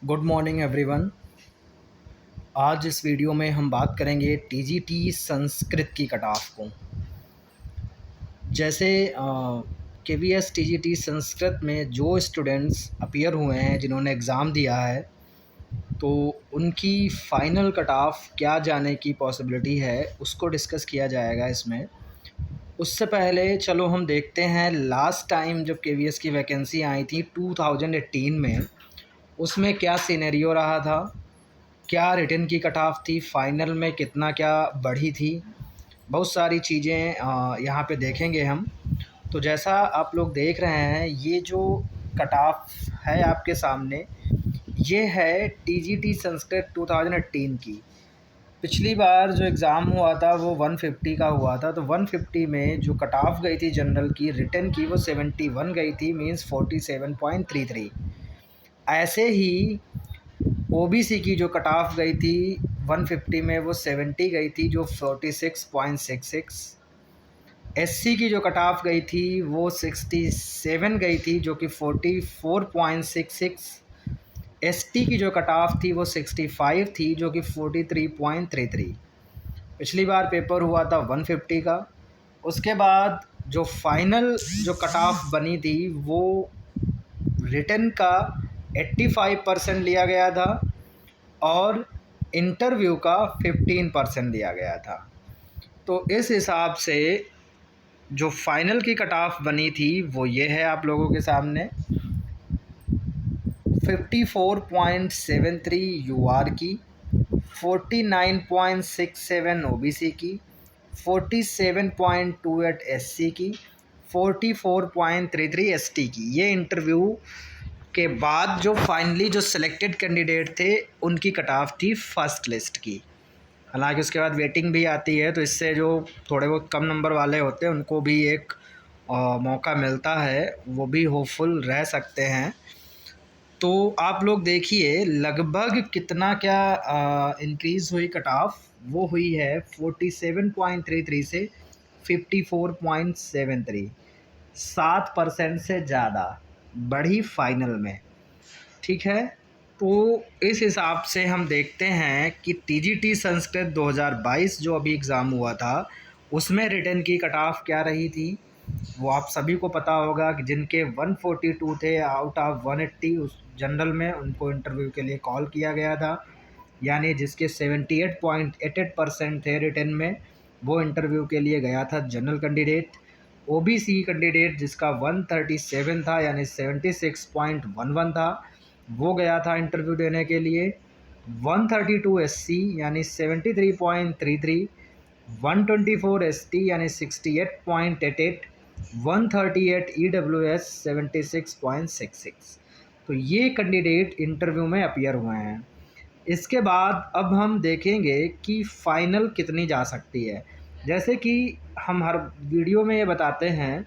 Good morning everyone. आज इस video में हम बात करेंगे टीजीटी संस्कृत की कट ऑफ को। जैसे केवीएस टीजीटी संस्कृत में जो स्टूडेंट्स अपीयर हुए हैं, जिन्होंने एग्ज़ाम दिया है, तो उनकी फ़ाइनल कट ऑफ क्या जाने की पॉसिबिलिटी है, उसको डिस्कस किया जाएगा इसमें। उससे पहले चलो हम देखते हैं लास्ट टाइम जब केवीएस की वैकेंसी आई थी 2018 में, उसमें क्या सिनेरियो रहा था, क्या रिटन की कट ऑफ थी, फाइनल में कितना क्या बढ़ी थी। बहुत सारी चीज़ें यहाँ पे देखेंगे हम। तो जैसा आप लोग देख रहे हैं, ये जो कट ऑफ है आपके सामने, ये है टीजीटी संस्कृत 2018 की। पिछली बार जो एग्ज़ाम हुआ था वो 150 का हुआ था, तो 150 में जो कट ऑफ गई थी जनरल की, रिटन की, वो 71 गई थी, मींस 47.33। ऐसे ही ओबीसी की जो कट ऑफ गई थी 150 में, वो 70 गई थी, जो 46.66। एससी की जो कट ऑफ गई थी वो 67 गई थी, जो कि 44.66। एसटी की जो कट ऑफ थी वो 65 थी, जो कि 43.33। पिछली बार पेपर हुआ था 150 का। उसके बाद जो फाइनल जो कट ऑफ बनी थी वो रिटन का 85% लिया गया था और इंटरव्यू का 15% लिया गया था। तो इस हिसाब से जो फाइनल की कट ऑफ बनी थी वो ये है आप लोगों के सामने। 54.73 यूआर की, 49.67 ओबीसी की, 47.28 एससी की, 44.33 एसटी की। ये इंटरव्यू के बाद जो फाइनली जो सिलेक्टेड कैंडिडेट थे उनकी कट ऑफ थी फर्स्ट लिस्ट की। हालांकि उसके बाद वेटिंग भी आती है, तो इससे जो थोड़े बहुत कम नंबर वाले होते हैं उनको भी एक मौका मिलता है, वो भी होपफुल रह सकते हैं। तो आप लोग देखिए लगभग कितना क्या इंक्रीज़ हुई कट ऑफ। वो हुई है 47.33 से 54.73। 7% से ज़्यादा बढ़ी फाइनल में। ठीक है, तो इस हिसाब से हम देखते हैं कि टीजीटी संस्कृत 2022 जो अभी एग्ज़ाम हुआ था, उसमें रिटन की कट ऑफ क्या रही थी, वो आप सभी को पता होगा कि जिनके 142 थे आउट ऑफ 180 उस जनरल में, उनको इंटरव्यू के लिए कॉल किया गया था। यानी जिसके 78.88% थे रिटन में, वो इंटरव्यू के लिए गया था जनरल कैंडिडेट। ओबीसी कैंडिडेट जिसका 137 था, यानी 76.11 था, वो गया था इंटरव्यू देने के लिए। 132 एससी यानी 73.33, 124 एसटी यानी 68.88, 138 ईडब्ल्यूएस 76.66। तो ये कैंडिडेट इंटरव्यू में अपीयर हुए हैं। इसके बाद अब हम देखेंगे कि फ़ाइनल कितनी जा सकती है। जैसे कि हम हर वीडियो में ये बताते हैं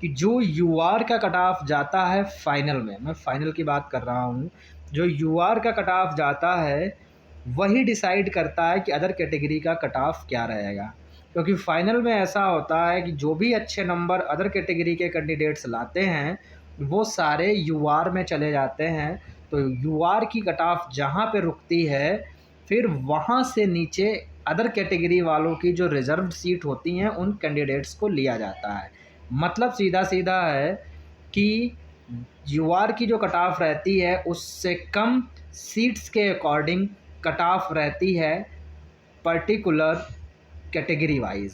कि जो यूआर का कट ऑफ जाता है फ़ाइनल में, मैं फ़ाइनल की बात कर रहा हूँ, जो यूआर का कट ऑफ जाता है वही डिसाइड करता है कि अदर कैटेगरी का कट ऑफ क्या रहेगा। क्योंकि फ़ाइनल में ऐसा होता है कि जो भी अच्छे नंबर अदर कैटेगरी के कैंडिडेट्स लाते हैं वो सारे यूआर में चले जाते हैं। तो यूआर की कट ऑफ जहाँ पे रुकती है, फिर वहाँ से नीचे अदर कैटेगरी वालों की जो रिज़र्व सीट होती हैं उन कैंडिडेट्स को लिया जाता है। मतलब सीधा सीधा है कि यूआर की जो कट ऑफ रहती है उससे कम सीट्स के अकॉर्डिंग कट ऑफ रहती है पर्टिकुलर कैटेगरी वाइज।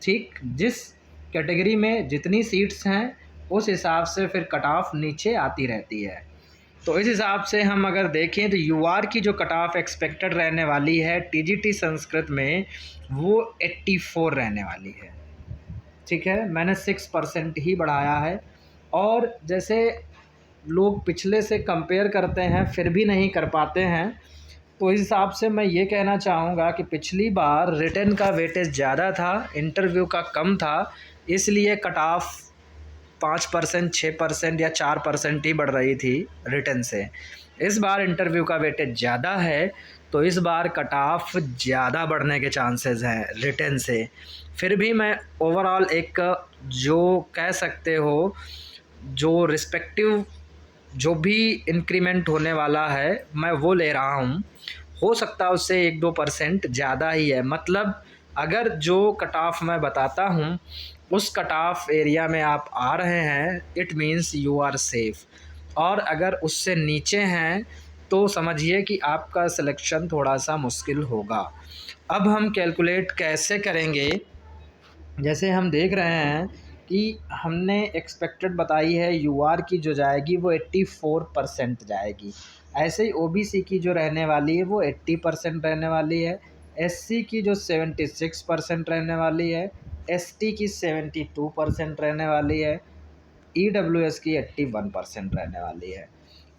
ठीक, जिस कैटेगरी में जितनी सीट्स हैं उस हिसाब से फिर कट ऑफ नीचे आती रहती है। तो इस हिसाब से हम अगर देखें तो यूआर की जो कट ऑफ एक्सपेक्टेड रहने वाली है टीजीटी संस्कृत में, वो 84 रहने वाली है। ठीक है, मैंने 6% ही बढ़ाया है। और जैसे लोग पिछले से कंपेयर करते हैं फिर भी नहीं कर पाते हैं, तो इस हिसाब से मैं ये कहना चाहूँगा कि पिछली बार रिटन का वेटेज ज़्यादा था, इंटरव्यू का कम था, इसलिए कट ऑफ 5%, 6% या 4% ही बढ़ रही थी रिटन से। इस बार इंटरव्यू का वेटेज ज़्यादा है, तो इस बार कट ऑफ ज़्यादा बढ़ने के चांसेस हैं रिटन से। फिर भी मैं ओवरऑल एक जो कह सकते हो जो रिस्पेक्टिव जो भी इंक्रीमेंट होने वाला है मैं वो ले रहा हूँ। हो सकता है उससे 1-2% ज़्यादा ही है। मतलब अगर जो कट ऑफ मैं बताता हूँ उस कट ऑफ एरिया में आप आ रहे हैं, it means you are safe. और अगर उससे नीचे हैं तो समझिए कि आपका सिलेक्शन थोड़ा सा मुश्किल होगा। अब हम कैलकुलेट कैसे करेंगे? जैसे हम देख रहे हैं कि हमने एक्सपेक्टेड बताई है यूआर की जो जाएगी वो 84% जाएगी। ऐसे ही ओबीसी की जो रहने वाली है वो 80% रहने वाली है। एससी की जो 76% रहने वाली है। एसटी की 72% रहने वाली है। ईडब्ल्यूएस की 81% रहने वाली है।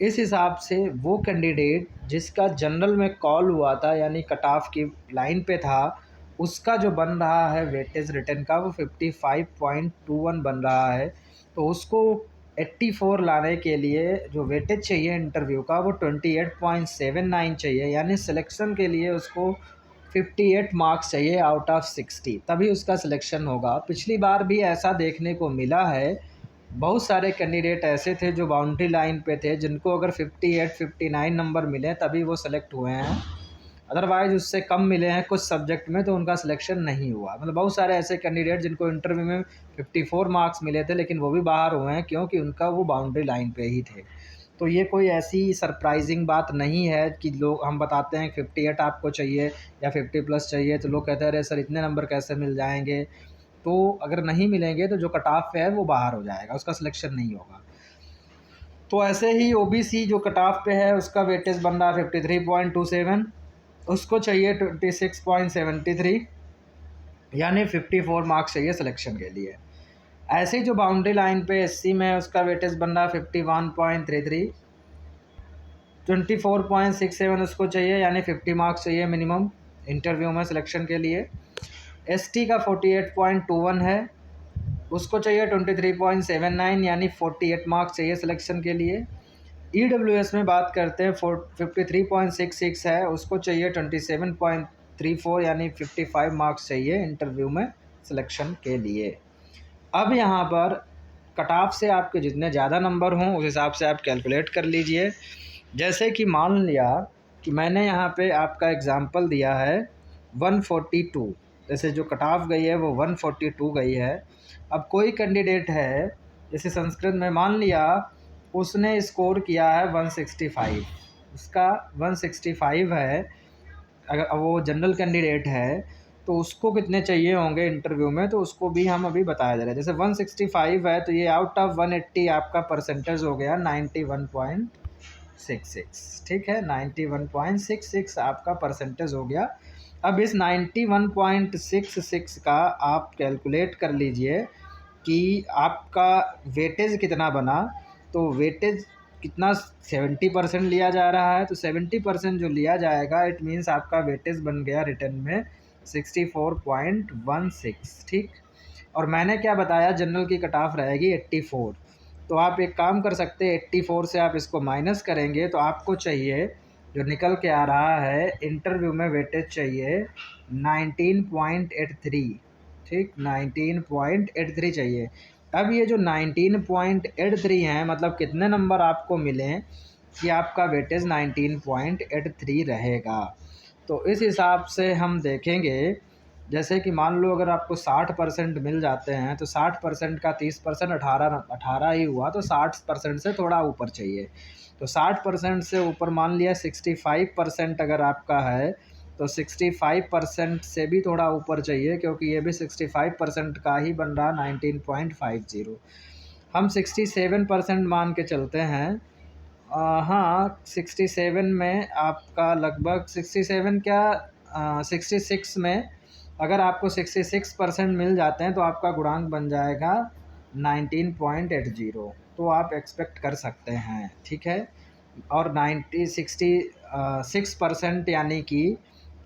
इस हिसाब से वो कैंडिडेट जिसका जनरल में कॉल हुआ था यानी कट ऑफ की लाइन पे था, उसका जो बन रहा है वेटेज रिटर्न का वो 55.21 बन रहा है। तो उसको 84 लाने के लिए जो वेटेज चाहिए इंटरव्यू का वो 28.79 चाहिए, यानी सिलेक्शन के लिए उसको 58 मार्क्स चाहिए आउट ऑफ 60, तभी उसका सिलेक्शन होगा। पिछली बार भी ऐसा देखने को मिला है। बहुत सारे कैंडिडेट ऐसे थे जो बाउंड्री लाइन पे थे, जिनको अगर 58 59 नंबर मिले तभी वो सेलेक्ट हुए हैं। अदरवाइज़ उससे कम मिले हैं कुछ सब्जेक्ट में तो उनका सिलेक्शन नहीं हुआ। मतलब बहुत सारे ऐसे कैंडिडेट जिनको इंटरव्यू में 54 मार्क्स मिले थे लेकिन वो भी बाहर हुए हैं, क्योंकि उनका वो बाउंड्री लाइन पे ही थे। तो ये कोई ऐसी सरप्राइजिंग बात नहीं है कि लोग हम बताते हैं 58 आपको चाहिए या 50 प्लस चाहिए, तो लोग कहते हैं अरे सर इतने नंबर कैसे मिल जाएंगे। तो अगर नहीं मिलेंगे तो जो कट ऑफ है वो बाहर हो जाएगा, उसका सिलेक्शन नहीं होगा। तो ऐसे ही ओबीसी जो कट ऑफ पे है उसका वेटेज बन रहा है 53.27, उसको चाहिए 26.73, यानी 54 मार्क्स चाहिए सिलेक्शन के लिए। ऐसे ही जो बाउंड्री लाइन पे एससी में है उसका वेटेज बन रहा है 51.33, 24.67 उसको चाहिए, यानी 50 मार्क्स चाहिए मिनिमम इंटरव्यू में सिलेक्शन के लिए। एसटी का 48.21 है, उसको चाहिए 23.79, यानी 48 मार्क्स चाहिए सिलेक्शन के लिए। ईडब्ल्यूएस में बात करते हैं 53.66 है, उसको चाहिए 27.34, यानी 55 मार्क्स चाहिए इंटरव्यू में सिलेक्शन के लिए। अब यहाँ पर कट ऑफ से आपके जितने ज़्यादा नंबर हों उस हिसाब से आप कैलकुलेट कर लीजिए। जैसे कि मान लिया कि मैंने यहाँ पे आपका एग्ज़ाम्पल दिया है 142, जैसे जो कट ऑफ गई है वो 142 गई है। अब कोई कैंडिडेट है जैसे संस्कृत में मान लिया उसने स्कोर किया है 165, उसका 165 है। अगर वो जनरल कैंडिडेट है तो उसको कितने चाहिए होंगे इंटरव्यू में, तो उसको भी हम अभी बताया जा रहा है। जैसे 165 है तो ये आउट ऑफ 180 आपका परसेंटेज हो गया 91.66, ठीक है, 91.66 आपका परसेंटेज हो गया। अब इस 91.66 का आप कैलकुलेट कर लीजिए कि आपका वेटेज कितना बना। तो वेटेज कितना 70% लिया जा रहा है, तो 70% जो लिया जाएगा इट मीन्स आपका वेटेज बन गया रिटर्न में 64.16, ठीक। और मैंने क्या बताया जनरल की कट ऑफ रहेगी 84। तो आप एक काम कर सकते हैं 84 से आप इसको माइनस करेंगे तो आपको चाहिए जो निकल के आ रहा है इंटरव्यू में वेटेज चाहिए 19.83, ठीक, 19.83 चाहिए। अब ये जो 19.83 हैं मतलब कितने नंबर आपको मिलें कि आपका वेटेज 19.83 रहेगा। तो इस हिसाब से हम देखेंगे, जैसे कि मान लो अगर आपको 60% मिल जाते हैं तो 60% का 30% 18 ही हुआ, तो 60% से थोड़ा ऊपर चाहिए। तो 60% से ऊपर मान लिया 65% अगर आपका है तो 65% से भी थोड़ा ऊपर चाहिए, क्योंकि ये भी 65% का ही बन रहा 19.50। हम 67% मान के चलते हैं। हाँ 67 में आपका लगभग 67 क्या 66 में अगर आपको 66% मिल जाते हैं तो आपका गुणांक बन जाएगा 19.80, तो आप एक्सपेक्ट कर सकते हैं, ठीक है। और 66% यानी कि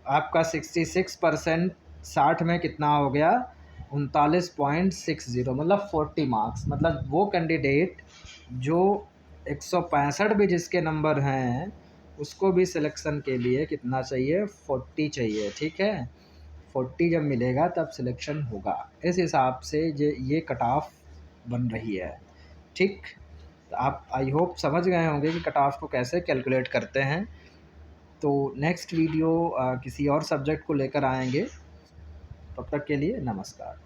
आपका 66% 60 में कितना हो गया 39.60, मतलब 40 मार्क्स। मतलब वो कैंडिडेट जो 165 भी जिसके नंबर हैं उसको भी सिलेक्शन के लिए कितना चाहिए 40 चाहिए, ठीक है। 40 जब मिलेगा तब सिलेक्शन होगा। इस हिसाब से ये कट ऑफ बन रही है, ठीक। आप आई होप समझ गए होंगे कि कट ऑफ को कैसे कैलकुलेट करते हैं। तो नेक्स्ट वीडियो किसी और सब्जेक्ट को लेकर आएंगे। तब तक के लिए नमस्कार।